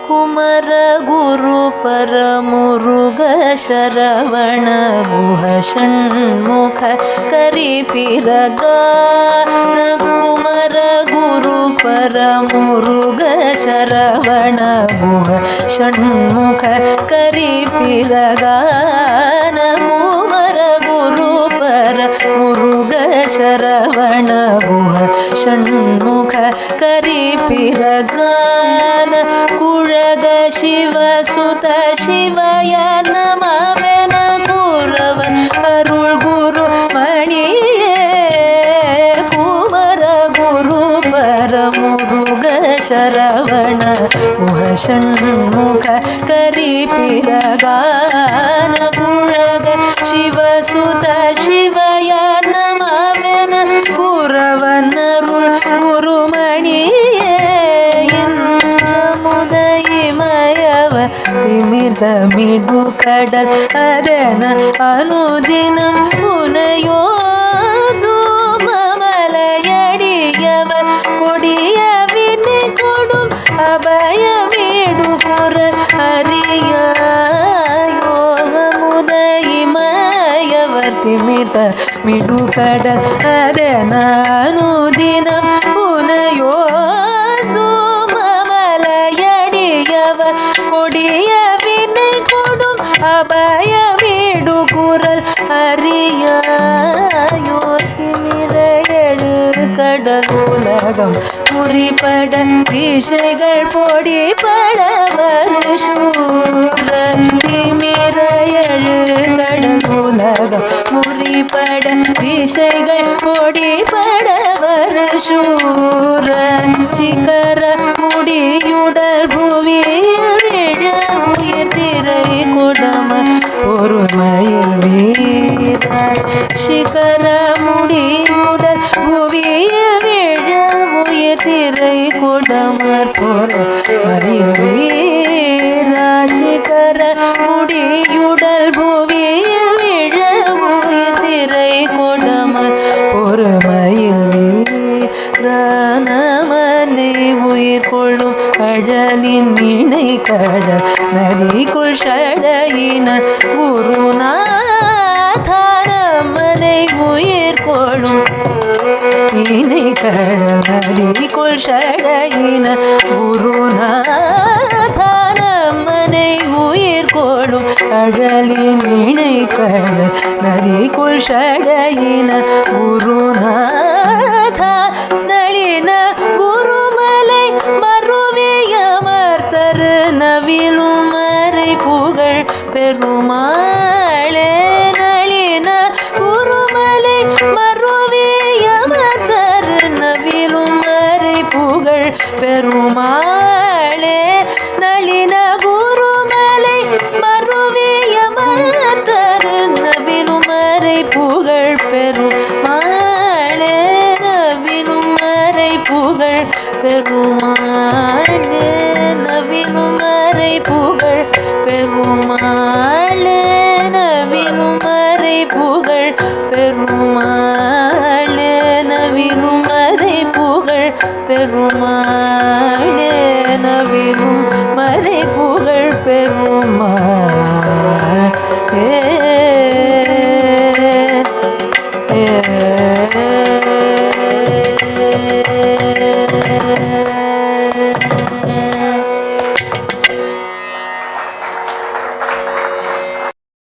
ಕುಮರ ಗುರು ಪರಮುರುಗ ಶರವಣ ಗುಹ ಷಣ್ಮುಖ ಕರಿಪಿರಗ ಕುಮರ ಗುರು ಪರಮುರುಗ ಶರವಣ ಗುಹ ಷಣ್ಮುಖ ಕರಿಪಿರಗ ಕುಮರ ಗುರು ಪರಮುರುಗ ಶರವಣ ಗುಹ ಷಣ್ಮುಖ ಕರಿಪಿರಗಾನ ಕುಳಗ ಶಿವ ಸುತ ಶಿವಯ ನಮವೆನ ಕುರವನ್ ಅರುಳ್ ಗುರು ಮಣಿಯೇ ಕುಮರ ಗುರು ಪರಮುರುಗ ಶರವಣ ಗುಹ ಷಣ್ಮುಖ ಕರಿಪಿರಗಾನ ಕುಳಗ ಶಿವ ಸುತ ಶಿವಯ ನಮವೆನ ಕುರವನ್ನರುಳ್ ಗುರುಮಣಿಯೇ ಮುದಯಿಮಯವ ತಿಮಿತ ಮಿಡು ಕಡಲ್ ಅದನ ಅನುದಿನಂ ಪುನಯೋದು ಮಮಲಯಡಿಯವ ಕೊಡಿಯ ವಿನೆ ಕೊಡುಂ ಅಭಯ ಮೀಡು ಕೊರ ಹರಿಯ ತಿಮಿತ ಮಿಡು ಕಡಲ್ ಅದನ ಅನುದಿನಂ ಪುನಯೋದು ಮಮಲಯಡಿಯವ ಕೊಡಿಯ ವಿನೆ ಕೊಡುಂ ಅಭಯ ಮೀಡು ಕುರಲ್ ಹರಿಯ திமிரையழு கடலுலகம் முறிபட திசைகள் பொடிபட வருஷூரன் திமிரையழு கடலுலகம் முறிபட திசைகள் பொடிபட வருஷூரன் சிகர முடியுடல் புவியில் விழ உயிர் திரை குடம பொறுமையில் வீர சிகர முடியுடல் புவியில் விழ உயிர் திரை குடமர் பொறுமையில் வீர சிகர முடியுடல் புவியில் விழ உயிர் திரை குடமர் பொறுமையில் வீர நமனை உயிர் கொள்ளும் கடலின் இணை கடல் நதிக்குள் ஷடையின குருநாதரமனை உயிர் கொள்ளும் இணை கடல் நதிக்குள் ஷடையின குருநாதரமனை உயிர் கொள்ளும் கடலின் இணை கடல் நதிக்குள் ஷடையின குருநாத நளின குருமலை மறுவியமர்த்தரு நவிலும் மறை புகழ் பெருமாளே நளின குருமலை மறுவியமர்த்தரு நவிலும் மறை புகழ் பெருமாளே நளின குருமலை மறுவியமர்த்தரு நவிலும் மறை புகழ் பெருமாளே நவிலும் மறை புகழ் பெருமாளே நவிலும் மறை புகழ் பெருமாளே நவிலும் மறை புகழ் பெருமாளே நவிலும் மறை புகழ் பெருமாளே நவிலும் மறை புகழ் பெருமாளே